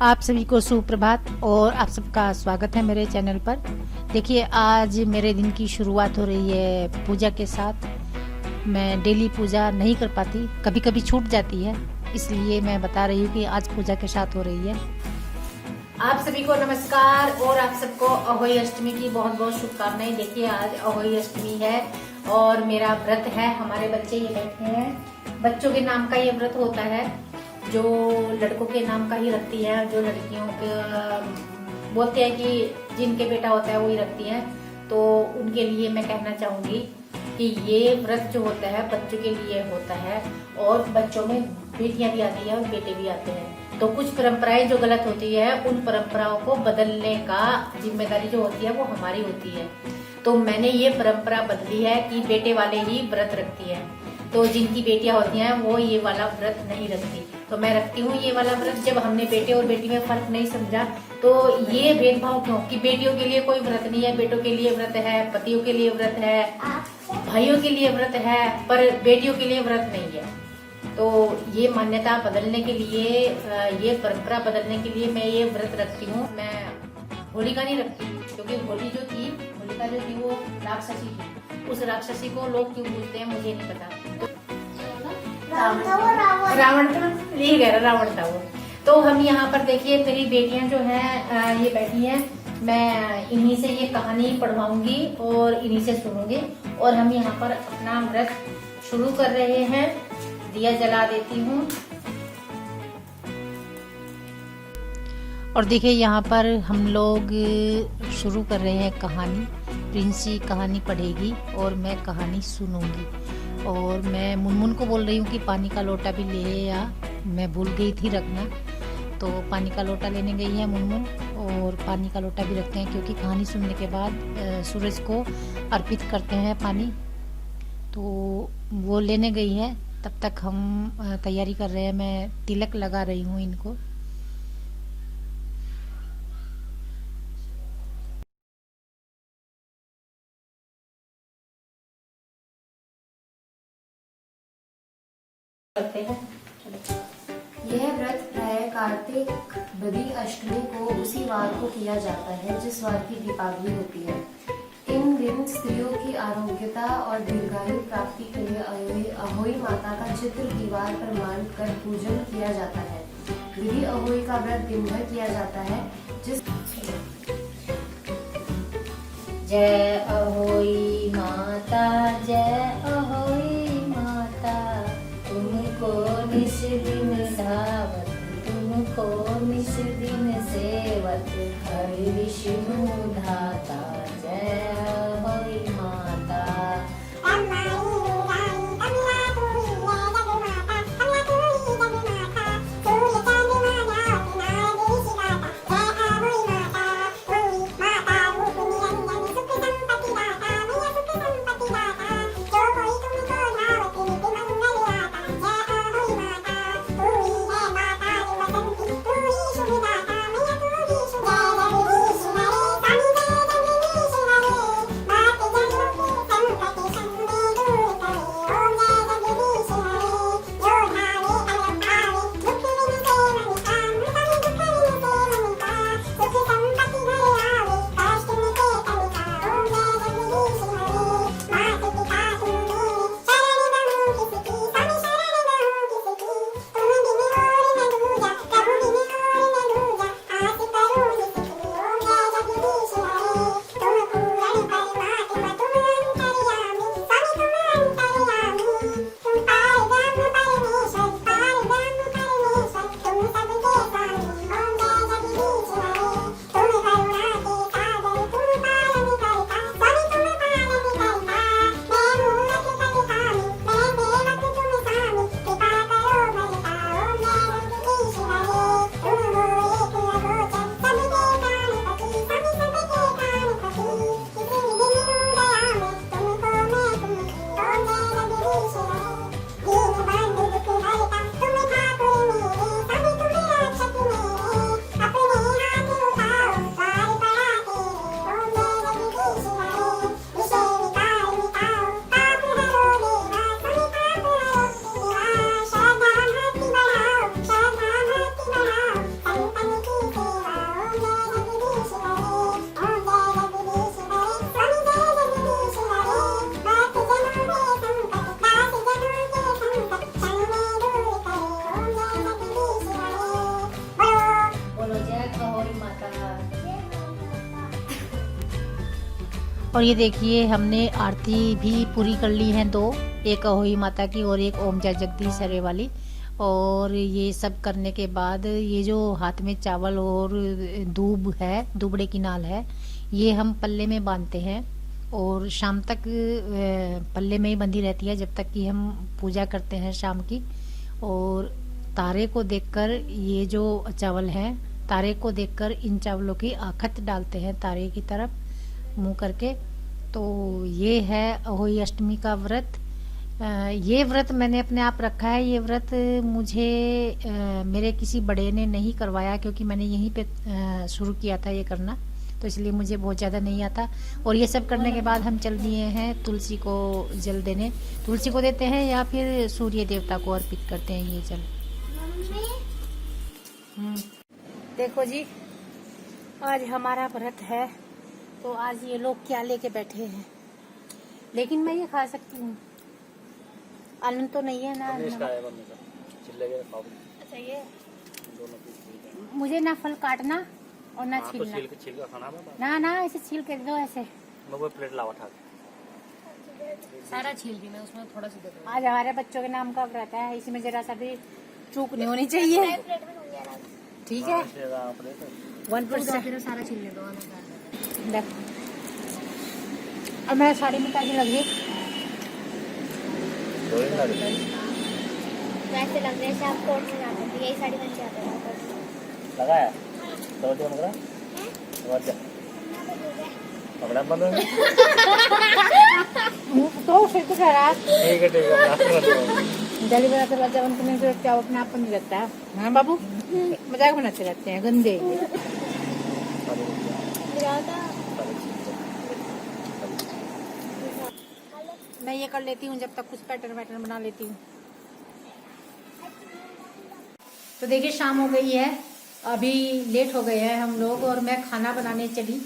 आप सभी को सुप्रभात और आप सबका स्वागत है मेरे चैनल पर। देखिए, आज मेरे दिन की शुरुआत हो रही है पूजा के साथ। मैं डेली पूजा नहीं कर पाती, कभी कभी छूट जाती है, इसलिए मैं बता रही हूँ कि आज पूजा के साथ हो रही है। आप सभी को नमस्कार और आप सबको अहोई अष्टमी की बहुत बहुत शुभकामनाएं। देखिए, आज अहोई अष्टमी है और मेरा व्रत है। हमारे बच्चे ये बैठे हैं। बच्चों के नाम का ये व्रत होता है, जो लड़कों के नाम का ही रखती है, जो लड़कियों के बोलते हैं कि जिनके बेटा होता है वही रखती है। तो उनके लिए मैं कहना चाहूंगी कि ये व्रत जो होता है बच्चों के लिए होता है, और बच्चों में बेटियां भी आती है और बेटे भी आते हैं। तो कुछ परंपराएं जो गलत होती है, उन परंपराओं को बदलने का जिम्मेदारी जो होती है वो हमारी होती है। तो मैंने ये परंपरा बदली है कि बेटे वाले ही व्रत रखती है। तो जिनकी बेटियां होती हैं वो ये वाला व्रत नहीं रखती, तो मैं रखती हूँ ये वाला व्रत। जब हमने बेटे और बेटी में फर्क नहीं समझा, तो ये भेदभाव क्यों कि बेटियों के लिए कोई व्रत नहीं है, बेटों के लिए व्रत है, पतियों के लिए व्रत है, भाइयों के लिए व्रत है, पर बेटियों के लिए व्रत नहीं है। तो ये मान्यता बदलने के लिए, ये परंपरा बदलने के लिए मैं ये व्रत रखती हूँ। मैं होलिका नहीं रखती, क्योंकि होलिका जो थी वो राक्षसी थी। उस राक्षसी को लोग क्यों पूछते हैं मुझे नहीं पता। रावण तो यही कह रहा, रावण था वो। तो हम यहाँ पर देखिए, मेरी बेटियां जो हैं ये बैठी हैं। मैं इन्हीं से ये कहानी पढ़वाऊंगी और इन्हीं से सुनूंगी। और हम यहाँ पर अपना व्रत शुरू कर रहे हैं। दिया जला देती हूँ। और देखिए, यहाँ पर हम लोग शुरू कर रहे हैं कहानी। प्रिंसी कहानी पढ़ेगी और मैं कहानी सुनूंगी। और मैं मुनमुन को बोल रही हूँ कि पानी का लोटा भी ले आ, मैं भूल गई थी रखना। तो पानी का लोटा लेने गई है मुनमुन, और पानी का लोटा भी रखते हैं, क्योंकि कहानी सुनने के बाद सूरज को अर्पित करते हैं पानी। तो वो लेने गई है, तब तक हम तैयारी कर रहे हैं। मैं तिलक लगा रही हूँ इनको। यह व्रत प्राय कार्तिक बदी अष्टमी को उसी वार को किया जाता है जिस वार की दीपावली होती है। इन दिन स्त्रियों की आरोग्यता और दीर्घायु प्राप्ति के लिए अहोई माता का चित्र दीवार पर मान कर पूजन किया जाता है। विधि अहोई का व्रत दिन भर किया जाता है। जिस जय अहोई माता, जय अहोई माता, तुमको निस दिन धावत, तुमको निस दिन सेवत, हरि विष्णु धाता, जय अहोई माता। और ये देखिए हमने आरती भी पूरी कर ली है, 2, एक अहोई माता की और एक ओम जय जगदीश हरे वाली। और ये सब करने के बाद ये जो हाथ में चावल और दूब है, दूबड़े की नाल है, ये हम पल्ले में बांधते हैं और शाम तक पल्ले में ही बंधी रहती है जब तक कि हम पूजा करते हैं शाम की। और तारे को देखकर ये जो चावल है, तारे को देखकर इन चावलों की आखत डालते हैं तारे की तरफ मुंह करके। तो ये है अहोई अष्टमी का व्रत। ये व्रत मैंने अपने आप रखा है। ये व्रत मुझे मेरे किसी बड़े ने नहीं करवाया, क्योंकि मैंने यहीं पे शुरू किया था ये करना, तो इसलिए मुझे बहुत ज़्यादा नहीं आता। और ये सब करने के बाद हम चल दिए हैं तुलसी को जल देने। तुलसी को देते हैं या फिर सूर्य देवता को अर्पित करते हैं ये जल। देखो जी, आज हमारा व्रत है, तो आज ये लोग क्या लेके बैठे हैं, लेकिन मैं ये खा सकती हूँ। आनंद तो नहीं है ना? अच्छा, ये मुझे ना फल काटना और ना छीलना। छिलका खाना ना ना, इसे छील के दो ऐसे। मैं प्लेट लावा था, सारा छील दी मैं, उसमें थोड़ा सा दे दो। आज हमारे बच्चों के नाम का व्रत है, इसमें जरा सा भी चूक नहीं होनी चाहिए। ठीक है, 1% सारा छील ले दो। और मैं साड़ी में कैसी लग रही? वैसे लग रहे आप कोट में जाते थे, यही साड़ी बन जाते हैं। लगाया तो जो मगरा वाजा कपड़ा बंद हो तो फिर तो कह रहा ठीक है जली बना दरवाजा बंद करने से क्या अपने आप नहीं लगता है? हाँ बाबू, मजाक बनाते रहते हैं गंदे। मैं ये कर लेती हूँ जब तक कुछ पैटर्न वैटर्न बना लेती हूँ। तो देखिए शाम हो गई है, अभी लेट हो गए हैं हम लोग और मैं खाना बनाने चली।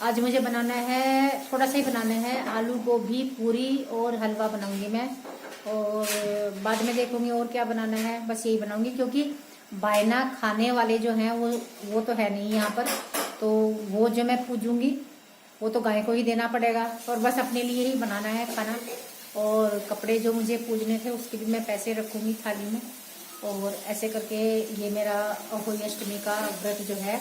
आज मुझे बनाना है, थोड़ा सा ही बनाना है, आलू गोभी पूरी और हलवा बनाऊंगी मैं, और बाद में देखूंगी और क्या बनाना है। बस यही बनाऊंगी क्योंकि बायना खाने वाले जो हैं वो तो है नहीं यहाँ पर, तो वो जो मैं पूजूंगी वो तो गाय को ही देना पड़ेगा, और बस अपने लिए ही बनाना है खाना। और कपड़े जो मुझे पूजने थे उसके भी मैं पैसे रखूंगी थाली में। और ऐसे करके ये मेरा अहोई अष्टमी का व्रत जो है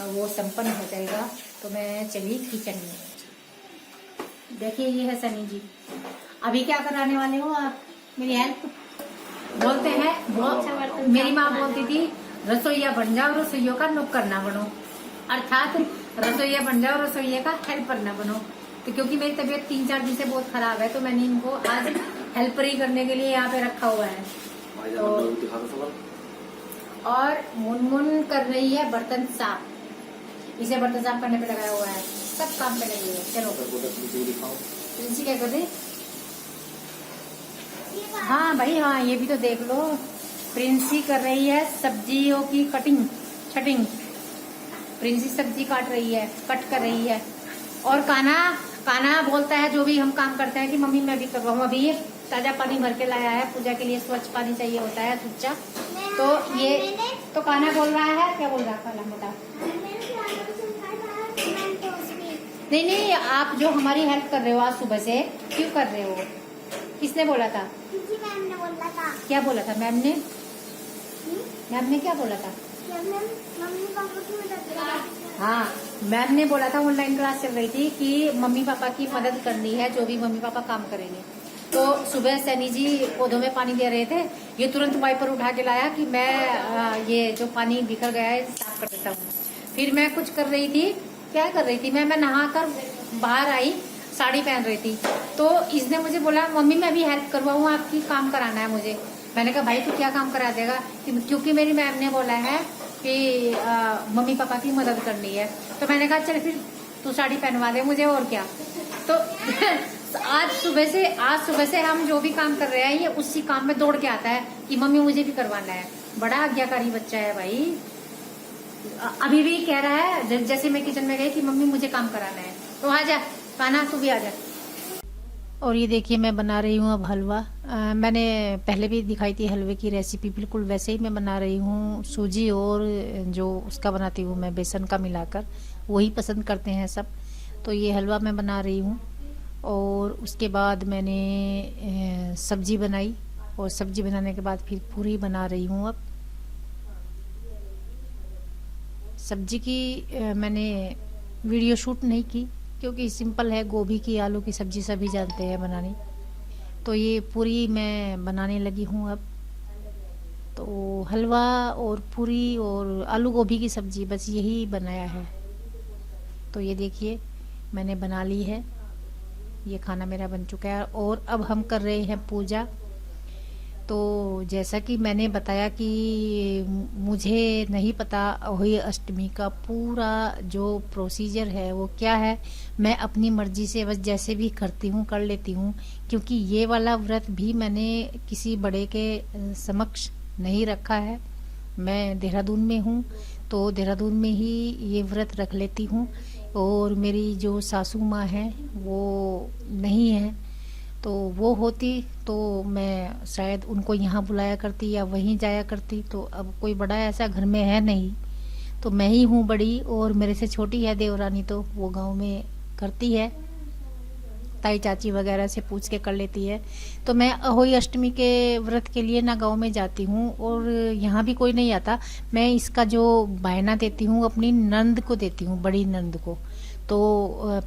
वो संपन्न हो जाएगा। तो मैं चली किचन में। देखिए ये है सनी जी, अभी क्या कराने वाले हो आप? मेरी हेल्प बोलते हैं, मेरी माँ बोलती थी रसोईया बन जाओ, रसोइयों का नौकर ना बनो, अर्थात रसोईया बन जाओ, रसोइये का हेल्पर ना बनो। तो क्योंकि मेरी तबीयत 3-4 दिन से बहुत खराब है, तो मैंने इनको आज हेल्पर ही करने के लिए यहाँ पे रखा हुआ है। तो और मुनमुन कर रही है बर्तन साफ, इसे बर्तन साफ करने पे लगाया हुआ है, सब काम पे लगी है। चलो तुलसी क्या कर रही? हाँ भाई हाँ, ये भी तो देख लो, प्रिंसी कर रही है सब्जियों की छटिंग। प्रिंसी सब्जी काट रही है, कट कर रही है। और काना बोलता है जो भी हम काम करते हैं कि मम्मी मैं भी करवाऊँ। अभी ये ताजा पानी भर के लाया है, पूजा के लिए स्वच्छ पानी चाहिए होता है सुच्चा। तो ये तो काना बोल रहा है, क्या बोल रहा है काना? बता। नहीं, आप जो हमारी हेल्प कर रहे हो आज सुबह से, क्यों कर रहे हो? किसने बोला था? मैम ने बोला था। क्या बोला था मैम ने? मैम ने क्या बोला था? मम्मी पापा की मदद करो। हाँ, मैम ने बोला था, ऑनलाइन क्लास चल रही थी कि मम्मी पापा की मदद करनी है, जो भी मम्मी पापा काम करेंगे। तो सुबह सैनी जी पौधों में पानी दे रहे थे, ये तुरंत वाइपर उठा के लाया कि मैं ये जो पानी बिखर गया है साफ कर देता हूँ। फिर मैं कुछ कर रही थी, क्या कर रही थी मैं नहाकर बाहर आई, साड़ी पहन रही थी। तो इसने मुझे बोला मम्मी मैं भी हेल्प करवाऊँ, आपकी काम कराना है मुझे। मैंने कहा भाई तू क्या काम करा देगा? क्योंकि मेरी मैम ने बोला है कि मम्मी पापा की मदद करनी है। तो मैंने कहा चल फिर तू साड़ी पहनवा दे मुझे, और क्या। तो आज सुबह से हम जो भी काम कर रहे हैं ये उसी काम में दौड़ के आता है कि मम्मी मुझे भी करवाना है। बड़ा आज्ञाकारी बच्चा है भाई। अभी भी कह रहा है जैसे मैं किचन में गई कि मम्मी मुझे काम कराना है। तो आजा काना, तू भी आजा। और ये देखिए मैं बना रही हूँ अब हलवा। मैंने पहले भी दिखाई थी हलवे की रेसिपी, बिल्कुल वैसे ही मैं बना रही हूँ। सूजी और जो उसका बनाती हूँ मैं बेसन का मिलाकर, वही पसंद करते हैं सब। तो ये हलवा मैं बना रही हूँ। और उसके बाद मैंने सब्जी बनाई, और सब्जी बनाने के बाद फिर पूरी बना रही हूँ। अब सब्जी की मैंने वीडियो शूट नहीं की क्योंकि सिंपल है, गोभी की आलू की सब्जी सभी जानते हैं बनानी। तो ये पूरी मैं बनाने लगी हूँ अब। तो हलवा और पूरी और आलू गोभी की सब्जी बस यही बनाया है। तो ये देखिए मैंने बना ली है, ये खाना मेरा बन चुका है। और अब हम कर रहे हैं पूजा। तो जैसा कि मैंने बताया कि मुझे नहीं पता होली अष्टमी का पूरा जो प्रोसीजर है वो क्या है। मैं अपनी मर्जी से बस जैसे भी करती हूँ कर लेती हूँ, क्योंकि ये वाला व्रत भी मैंने किसी बड़े के समक्ष नहीं रखा है। मैं देहरादून में हूँ तो देहरादून में ही ये व्रत रख लेती हूँ। और मेरी जो सासू माँ है वो नहीं है, तो वो होती तो मैं शायद उनको यहाँ बुलाया करती या वहीं जाया करती। तो अब कोई बड़ा ऐसा घर में है नहीं, तो मैं ही हूँ बड़ी, और मेरे से छोटी है देवरानी, तो वो गांव में करती है, ताई चाची वगैरह से पूछ के कर लेती है। तो मैं अहोई अष्टमी के व्रत के लिए ना गांव में जाती हूँ, और यहाँ भी कोई नहीं आता। मैं इसका जो बायना देती हूँ अपनी नंद को देती हूँ, बड़ी नंद को। तो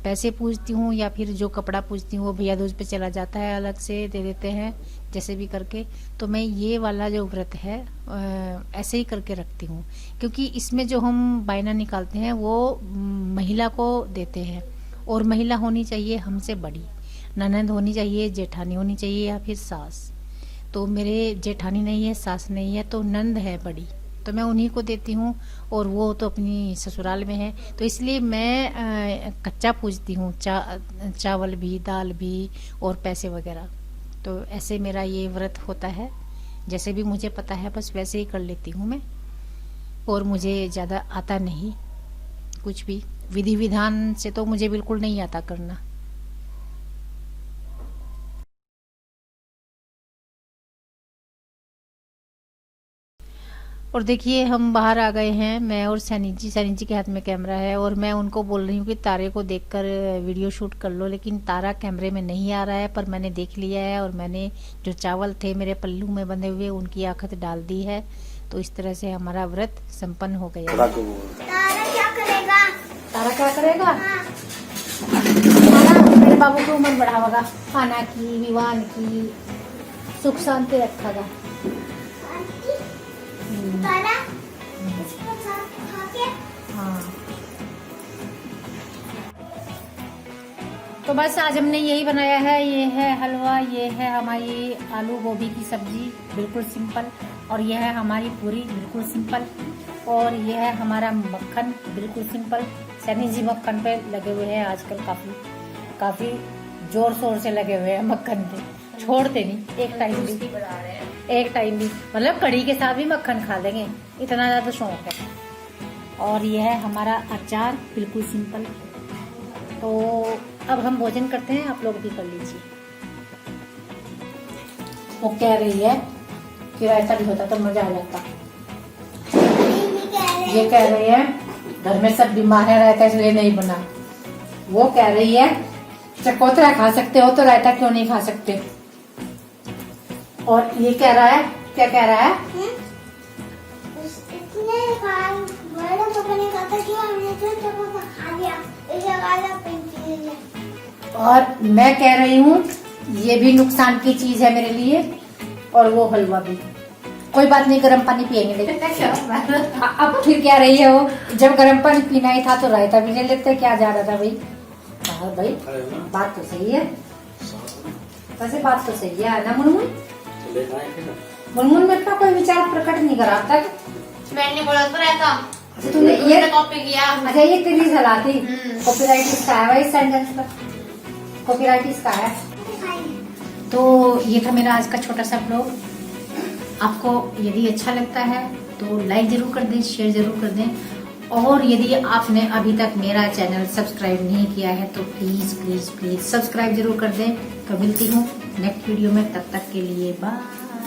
पैसे पूछती हूँ या फिर जो कपड़ा पूछती हूँ वो भैया दूज पे चला जाता है, अलग से दे देते हैं जैसे भी करके। तो मैं ये वाला जो व्रत है ऐसे ही करके रखती हूँ, क्योंकि इसमें जो हम बायना निकालते हैं वो महिला को देते हैं। और महिला होनी चाहिए हमसे बड़ी, ननद होनी चाहिए, जेठानी होनी चाहिए या फिर सास। तो मेरे जेठानी नहीं है, सास नहीं है, तो नंद है बड़ी, तो मैं उन्हीं को देती हूँ। और वो तो अपनी ससुराल में है, तो इसलिए मैं कच्चा पूजती हूँ, चावल भी, दाल भी और पैसे वगैरह। तो ऐसे मेरा ये व्रत होता है, जैसे भी मुझे पता है बस वैसे ही कर लेती हूँ मैं। और मुझे ज़्यादा आता नहीं कुछ भी, विधि विधान से तो मुझे बिल्कुल नहीं आता करना। और देखिए हम बाहर आ गए हैं, मैं और सैनी जी के हाथ में कैमरा है, और मैं उनको बोल रही हूँ कि तारे को देखकर वीडियो शूट कर लो, लेकिन तारा कैमरे में नहीं आ रहा है। पर मैंने देख लिया है, और मैंने जो चावल थे मेरे पल्लू में बंधे हुए उनकी आखत डाल दी है। तो इस तरह से हमारा व्रत संपन्न हो गया है। तारा क्या करेगा? तारा क्या करेगा? तारा मेरे बाबू की उम्र बढ़ावेगा, खाना की, विवाह की, सुख शांति रखेगा। तारा इसको साथ खा के। हाँ, तो बस आज हमने यही बनाया है। ये है हलवा, ये है हमारी आलू गोभी की सब्जी बिल्कुल सिंपल, और यह है हमारी पूरी बिल्कुल सिंपल, और यह है हमारा मक्खन बिल्कुल सिंपल। सैनी जी मक्खन पे लगे हुए हैं आजकल, काफी जोर शोर से लगे हुए हैं मक्खन पे, छोड़ते नहीं एक टाइम भी मतलब कढ़ी के साथ भी मक्खन खा लेंगे, इतना ज्यादा शौक है। और यह है हमारा अचार बिल्कुल सिंपल। तो अब हम भोजन करते हैं, आप लोग भी कर लीजिए। वो कह रही है कि रायता भी होता तो मजा आ जाता। ये कह रही है घर में सब बीमार है, रायता इसलिए नहीं बना। वो कह रही है चकोतरा खा सकते हो तो रायता क्यों नहीं खा सकते। और ये कह रहा है, क्या कह रहा है? और मैं कह रही हूँ ये भी नुकसान की चीज है मेरे लिए, और वो हलवा भी। कोई बात नहीं, गर्म पानी पियेंगे। लेकिन अब फिर क्या रही है वो, जब गर्म पानी पीना ही था तो रायता भी ले लेते, क्या जा रहा था भाई। हाँ भाई, बात तो सही है, वैसे बात तो सही है ना मुनमुन। मुनमुन में अपना कोई विचार प्रकट नहीं करा तक। मैंने बोला तो रहता, तूने ये कॉपी किया। अच्छा, ये तेरी सलाह थी। कॉपीराइट इसका है भाई, सेंटेंस पर कॉपीराइट इसका है। तो ये था मेरा आज का छोटा सा ब्लॉग। आपको यदि अच्छा लगता है तो लाइक जरूर कर दें, शेयर जरूर कर दें, और यदि आपने अभी तक मेरा चैनल सब्सक्राइब नहीं किया है तो प्लीज प्लीज प्लीज सब्सक्राइब जरूर कर दें। तो मिलती हूँ नेक्स्ट वीडियो में, तब तक के लिए बाय।